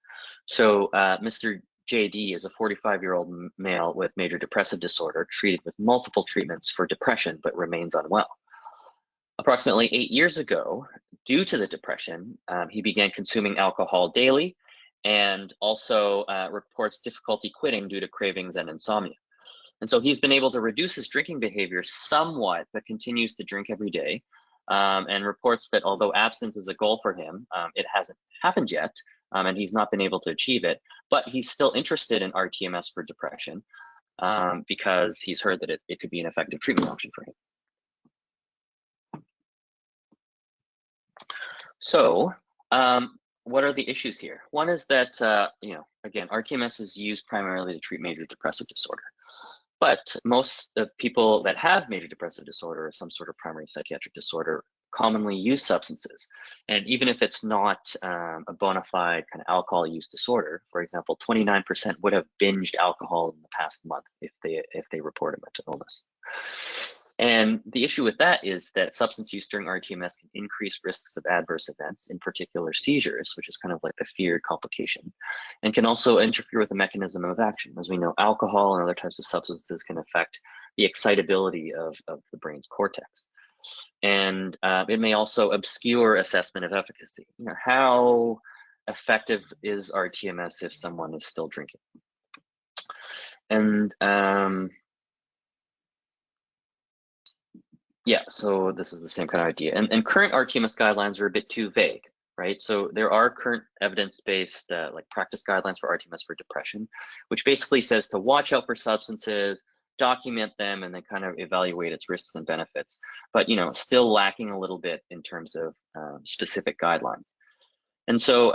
Speaker 2: So Mr. JD is a 45-year-old male with major depressive disorder, treated with multiple treatments for depression, but remains unwell. Approximately 8 years ago, due to the depression, he began consuming alcohol daily, and also reports difficulty quitting due to cravings and insomnia. And so he's been able to reduce his drinking behavior somewhat, but continues to drink every day, and reports that although abstinence is a goal for him, it hasn't happened yet, and he's not been able to achieve it, but he's still interested in rTMS for depression because he's heard that it could be an effective treatment option for him. So what are the issues here? One is that, again, rTMS is used primarily to treat major depressive disorder. But most of people that have major depressive disorder or some sort of primary psychiatric disorder commonly use substances. And even if it's not a bona fide kind of alcohol use disorder, for example, 29% would have binged alcohol in the past month if they report a mental illness. And the issue with that is that substance use during rTMS can increase risks of adverse events, in particular seizures, which is kind of like the feared complication, and can also interfere with the mechanism of action. As we know, alcohol and other types of substances can affect the excitability of the brain's cortex. And it may also obscure assessment of efficacy. How effective is rTMS if someone is still drinking? And yeah, so this is the same kind of idea. And current rTMS guidelines are a bit too vague, right? So there are current evidence-based like practice guidelines for rTMS for depression, which basically says to watch out for substances, document them, and then kind of evaluate its risks and benefits. But still lacking a little bit in terms of specific guidelines. And so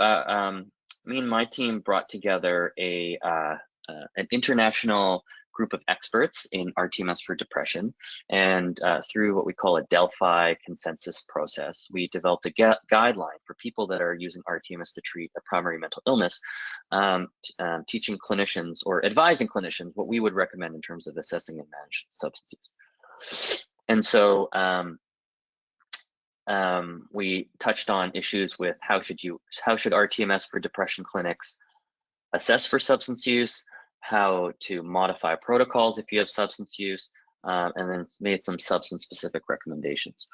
Speaker 2: me and my team brought together an international group of experts in rTMS for depression, and through what we call a Delphi consensus process, we developed a guideline for people that are using rTMS to treat a primary mental illness, teaching clinicians or advising clinicians what we would recommend in terms of assessing and managing substance use. And so we touched on issues with how should rTMS for depression clinics assess for substance use, how to modify protocols if you have substance use, and then made some substance-specific recommendations.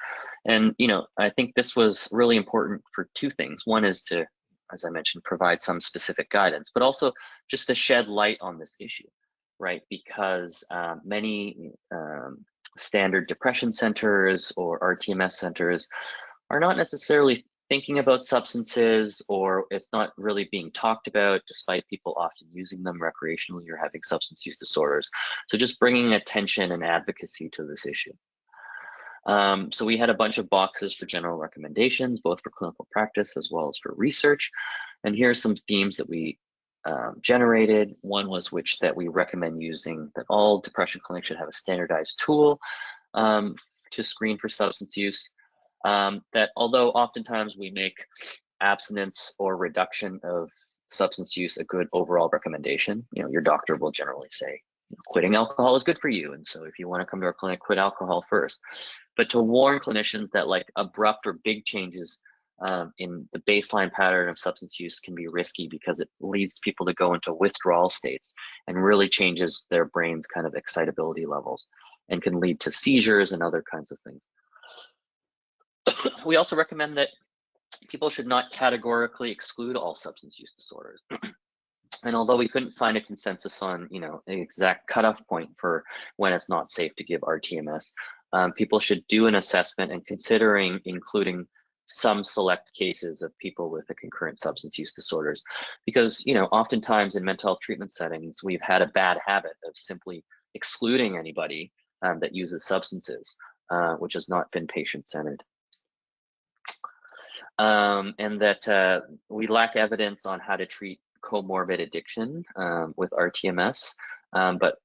Speaker 2: And I think this was really important for two things. One is to, as I mentioned, provide some specific guidance, but also just to shed light on this issue, right? Because many standard depression centers or rTMS centers are not necessarily thinking about substances, or it's not really being talked about, despite people often using them recreationally or having substance use disorders. So just bringing attention and advocacy to this issue. So we had a bunch of boxes for general recommendations, both for clinical practice as well as for research. And here are some themes that we generated. One was that we recommend using, that all depression clinics should have a standardized tool to screen for substance use. That although oftentimes we make abstinence or reduction of substance use a good overall recommendation, your doctor will generally say, quitting alcohol is good for you. And so if you want to come to our clinic, quit alcohol first. But to warn clinicians that like abrupt or big changes in the baseline pattern of substance use can be risky, because it leads people to go into withdrawal states and really changes their brain's kind of excitability levels, and can lead to seizures and other kinds of things. We also recommend that people should not categorically exclude all substance use disorders. And although we couldn't find a consensus on, an exact cutoff point for when it's not safe to give rTMS, people should do an assessment and considering including some select cases of people with a concurrent substance use disorders. Because, oftentimes in mental health treatment settings, we've had a bad habit of simply excluding anybody that uses substances, which has not been patient-centered. And that we lack evidence on how to treat comorbid addiction with rTMS, but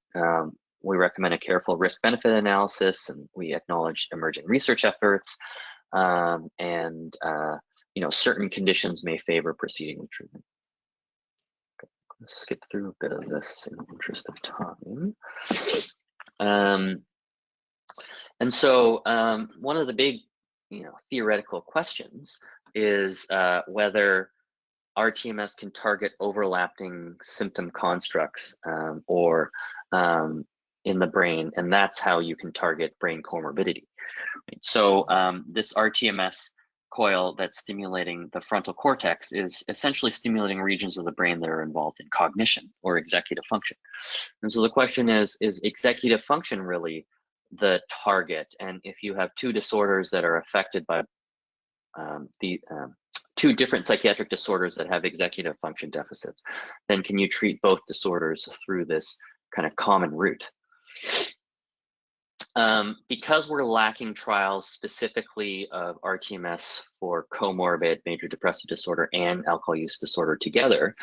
Speaker 2: we recommend a careful risk-benefit analysis, and we acknowledge emerging research efforts, and certain conditions may favor proceeding with treatment. Okay, let's skip through a bit of this in the interest of time. And so one of the big theoretical questions is whether rTMS can target overlapping symptom constructs or in the brain, and that's how you can target brain comorbidity. Right? So this rTMS coil that's stimulating the frontal cortex is essentially stimulating regions of the brain that are involved in cognition or executive function. And so the question is executive function really the target? And if you have two disorders that are affected by two different psychiatric disorders that have executive function deficits, then can you treat both disorders through this kind of common route? Because we're lacking trials specifically of rTMS for comorbid major depressive disorder and alcohol use disorder together,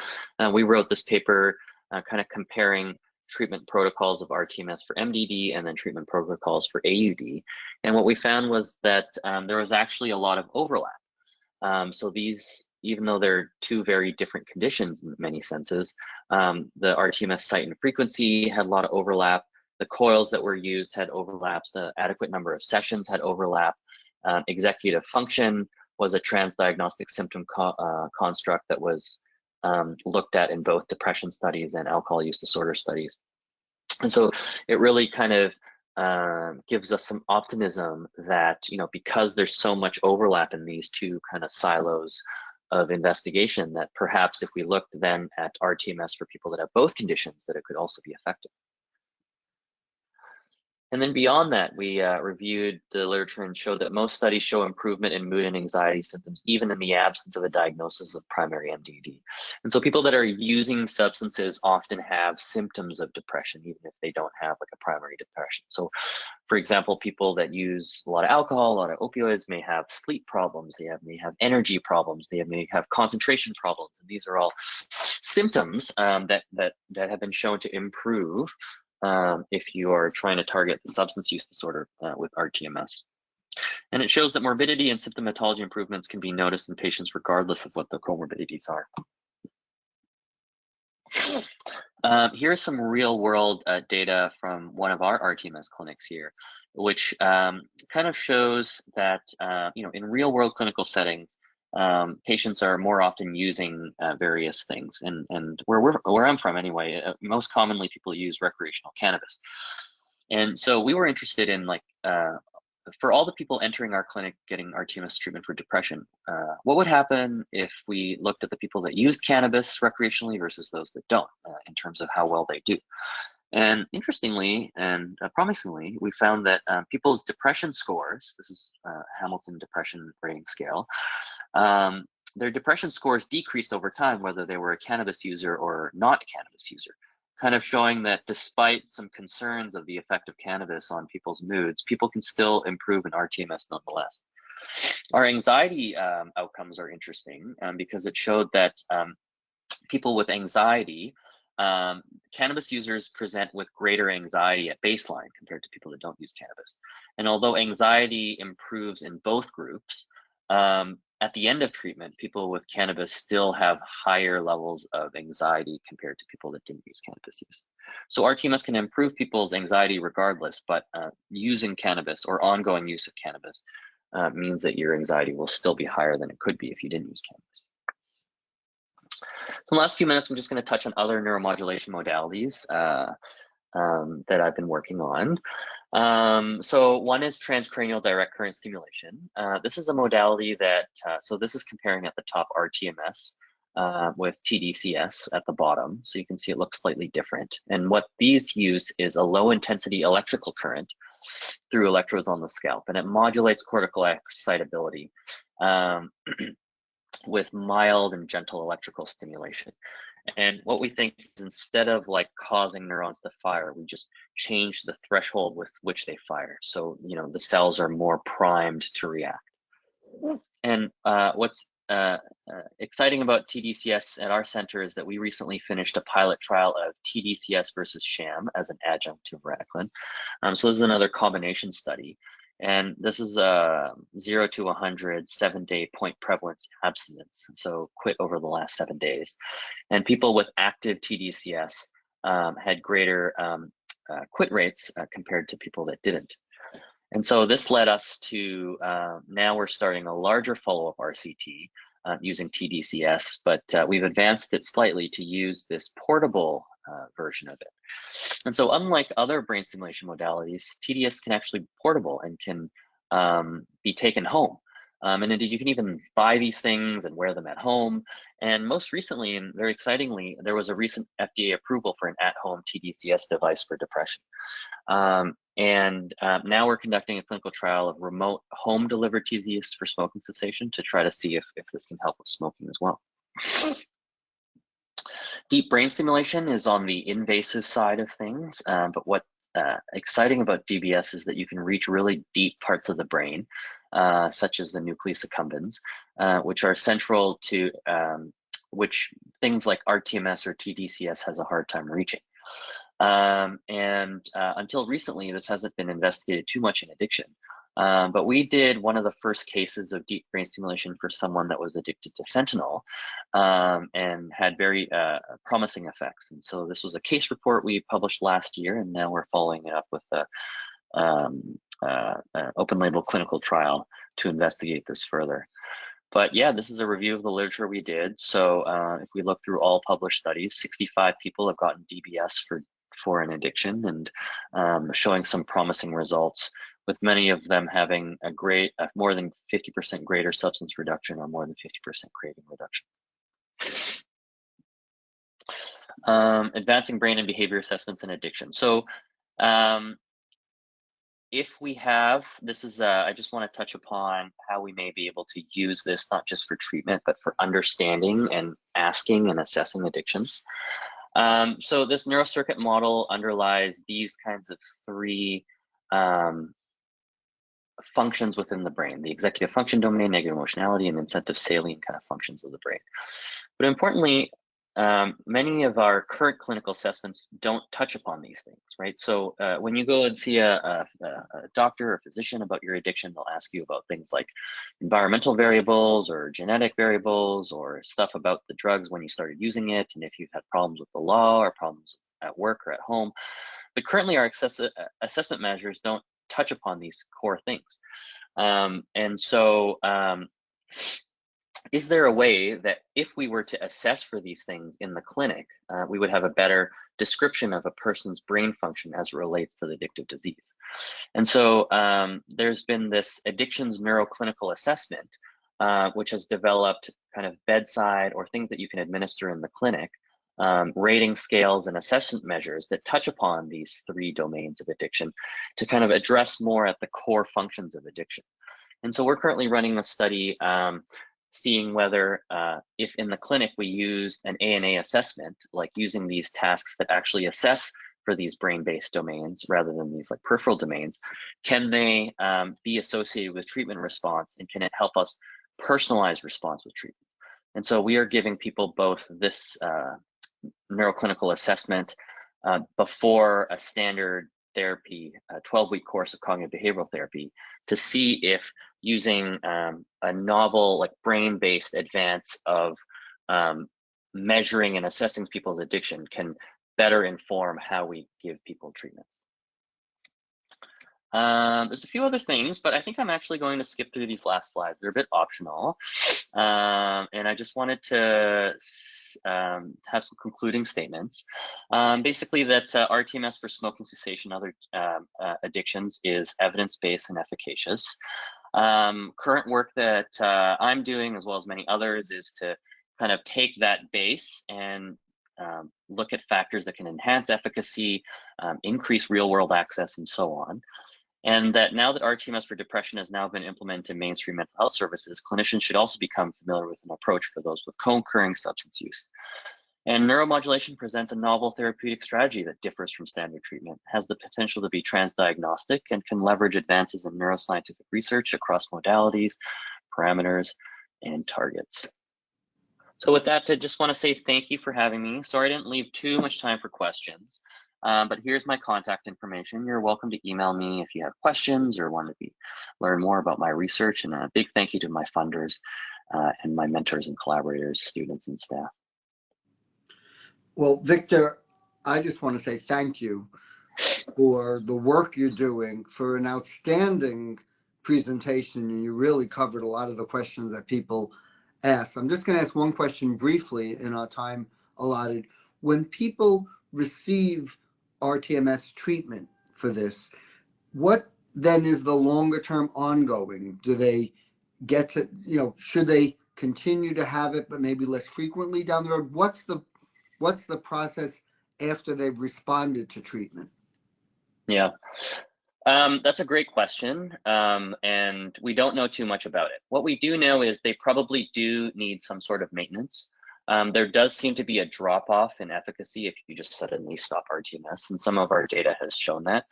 Speaker 2: we wrote this paper kind of comparing treatment protocols of rTMS for MDD and then treatment protocols for AUD. And what we found was that there was actually a lot of overlap. So these, even though they're two very different conditions in many senses, the rTMS site and frequency had a lot of overlap. The coils that were used had overlaps. The adequate number of sessions had overlap. Executive function was a transdiagnostic symptom construct that was looked at in both depression studies and alcohol use disorder studies. And so it really kind of gives us some optimism that, because there's so much overlap in these two kind of silos of investigation that perhaps if we looked then at rTMS for people that have both conditions, that it could also be effective. And then beyond that, we reviewed the literature and showed that most studies show improvement in mood and anxiety symptoms, even in the absence of a diagnosis of primary MDD. And so people that are using substances often have symptoms of depression, even if they don't have like a primary depression. So for example, people that use a lot of alcohol, a lot of opioids may have sleep problems, may have energy problems, may have concentration problems. And these are all symptoms that have been shown to improve if you are trying to target the substance use disorder with rTMS. And it shows that morbidity and symptomatology improvements can be noticed in patients regardless of what the comorbidities are. Here's some real world data from one of our rTMS clinics here, which kind of shows that in real world clinical settings, patients are more often using various things, and where I'm from anyway, most commonly people use recreational cannabis. And so we were interested in for all the people entering our clinic getting rTMS treatment for depression, what would happen if we looked at the people that used cannabis recreationally versus those that don't, in terms of how well they do. And interestingly and promisingly, we found that people's depression scores, this is Hamilton Depression Rating Scale, their depression scores decreased over time, whether they were a cannabis user or not a cannabis user, kind of showing that despite some concerns of the effect of cannabis on people's moods, people can still improve in rTMS nonetheless. Our anxiety outcomes are interesting because it showed that people with anxiety, cannabis users present with greater anxiety at baseline compared to people that don't use cannabis. And although anxiety improves in both groups, at the end of treatment, people with cannabis still have higher levels of anxiety compared to people that didn't use cannabis use. So rTMS can improve people's anxiety regardless, but using cannabis or ongoing use of cannabis means that your anxiety will still be higher than it could be if you didn't use cannabis. So in the last few minutes, I'm just going to touch on other neuromodulation modalities that I've been working on. So one is transcranial direct current stimulation. This is a modality that, so this is comparing at the top rTMS with TDCS at the bottom. So you can see it looks slightly different. And what these use is a low intensity electrical current through electrodes on the scalp, and it modulates cortical excitability with mild and gentle electrical stimulation. And what we think is instead of causing neurons to fire, we just change the threshold with which they fire. So, the cells are more primed to react. And what's exciting about TDCS at our center is that we recently finished a pilot trial of TDCS versus sham as an adjunct to varenicline. So this is another combination study. And this is a 0 to 100 7-day point prevalence abstinence. So quit over the last 7 days. And people with active TDCS had greater quit rates compared to people that didn't. And so this led us to, now we're starting a larger follow-up RCT using TDCS, but we've advanced it slightly to use this portable version of it. And so unlike other brain stimulation modalities, TDS can actually be portable and can be taken home. And indeed, you can even buy these things and wear them at home. And most recently, and very excitingly, there was a recent FDA approval for an at-home TDCS device for depression. Now we're conducting a clinical trial of remote home-delivered TDCS for smoking cessation to try to see if this can help with smoking as well. Deep brain stimulation is on the invasive side of things, but what's exciting about DBS is that you can reach really deep parts of the brain, such as the nucleus accumbens, which are central to which things like rTMS or TDCS has a hard time reaching. Until recently, this hasn't been investigated too much in addiction. But we did one of the first cases of deep brain stimulation for someone that was addicted to fentanyl and had very promising effects. And so this was a case report we published last year, and now we're following it up with an open label clinical trial to investigate this further. But yeah, this is a review of the literature we did. So if we look through all published studies, 65 people have gotten DBS for an addiction, and showing some promising results with many of them having a more than 50% greater substance reduction or more than 50% craving reduction. Advancing brain and behavior assessments and addiction. So if we have, this is, I just want to touch upon how we may be able to use this, not just for treatment, but for understanding and asking and assessing addictions. So this neurocircuit model underlies these kinds of three functions within the brain: the executive function domain, negative emotionality, and incentive salient kind of functions of the brain. But importantly, many of our current clinical assessments don't touch upon these things, right? So when you go and see a doctor or physician about your addiction, they'll ask you about things like environmental variables or genetic variables or stuff about the drugs when you started using it, and if you've had problems with the law or problems at work or at home. But currently our assessment measures don't touch upon these core things. And so is there a way that if we were to assess for these things in the clinic, we would have a better description of a person's brain function as it relates to the addictive disease? And so there's been this addictions neuroclinical assessment, which has developed kind of bedside or things that you can administer in the clinic, rating scales and assessment measures that touch upon these three domains of addiction to kind of address more at the core functions of addiction. And so we're currently running a study seeing whether if in the clinic we used an ANA assessment, like using these tasks that actually assess for these brain-based domains rather than these like peripheral domains, can they be associated with treatment response, and can it help us personalize response with treatment? And so we are giving people both this neuroclinical assessment before a standard therapy, a 12-week course of cognitive behavioral therapy, to see if using a novel like brain-based advance of measuring and assessing people's addiction can better inform how we give people treatments. There's a few other things, but I think I'm actually going to skip through these last slides. They're a bit optional. And I just wanted to have some concluding statements. Basically that rTMS for smoking cessation and other addictions is evidence-based and efficacious. Current work that I'm doing, as well as many others, is to kind of take that base and look at factors that can enhance efficacy, increase real-world access, and so on. And that now that rTMS for depression has now been implemented in mainstream mental health services, clinicians should also become familiar with an approach for those with co-occurring substance use. And neuromodulation presents a novel therapeutic strategy that differs from standard treatment, has the potential to be transdiagnostic, and can leverage advances in neuroscientific research across modalities, parameters, and targets. So with that, I just want to say thank you for having me. Sorry I didn't leave too much time for questions. But here's my contact information. You're welcome to email me if you have questions or want to learn more about my research. And a big thank you to my funders and my mentors and collaborators, students and staff.
Speaker 1: Well, Victor, I just want to say thank you for the work you're doing, for an outstanding presentation. And you really covered a lot of the questions that people ask. I'm just going to ask one question briefly in our time allotted. When people receive rTMS treatment for this, what then is the longer term ongoing? Do they get to, should they continue to have it, but maybe less frequently down the road? What's the process after they've responded to treatment?
Speaker 2: Yeah, that's a great question. And we don't know too much about it. What we do know is they probably do need some sort of maintenance. There does seem to be a drop-off in efficacy if you just suddenly stop rTMS, and some of our data has shown that.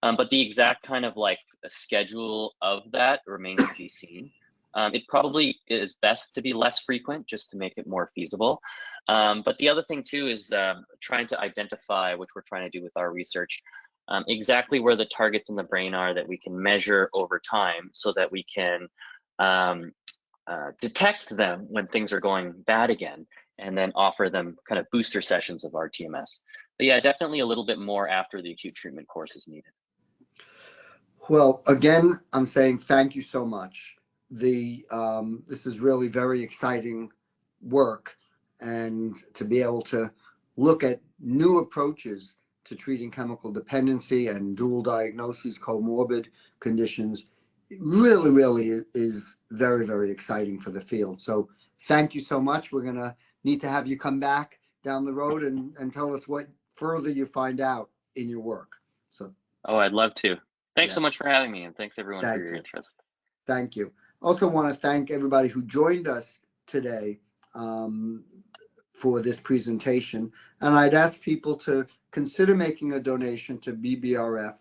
Speaker 2: But the exact kind of like schedule of that remains to be seen. It probably is best to be less frequent just to make it more feasible. But the other thing too is trying to identify, which we're trying to do with our research, exactly where the targets in the brain are that we can measure over time so that we can detect them when things are going bad again, and then offer them kind of booster sessions of rTMS. But yeah, definitely a little bit more after the acute treatment course is needed.
Speaker 1: Well, again, I'm saying thank you so much. This is really very exciting work, and to be able to look at new approaches to treating chemical dependency and dual diagnoses, comorbid conditions, it really, really is very, very exciting for the field. So thank you so much. We're going to need to have you come back down the road and tell us what further you find out in your work. So,
Speaker 2: oh, I'd love to. Thanks so
Speaker 1: yes,
Speaker 2: much for having me, and thanks everyone for
Speaker 1: thank
Speaker 2: your
Speaker 1: you.
Speaker 2: interest.
Speaker 1: Thank you. Also want to thank everybody who joined us today for this presentation. And I'd ask people to consider making a donation to BBRF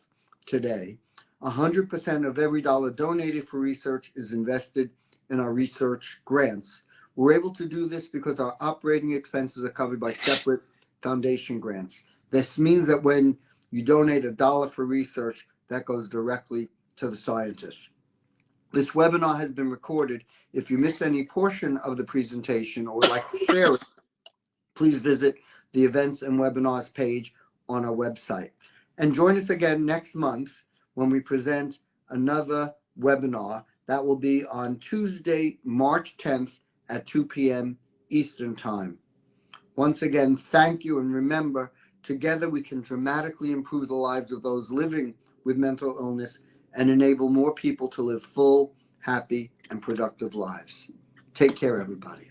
Speaker 1: today. 100% of every dollar donated for research is invested in our research grants. We're able to do this because our operating expenses are covered by separate foundation grants. This means that when you donate a dollar for research, that goes directly to the scientists. This webinar has been recorded. If you missed any portion of the presentation or would like to share it, please visit the events and webinars page on our website. And join us again next month when we present another webinar. That will be on Tuesday, March 10th at 2 p.m. Eastern Time. Once again, thank you, and remember, together we can dramatically improve the lives of those living with mental illness and enable more people to live full, happy, and productive lives. Take care, everybody.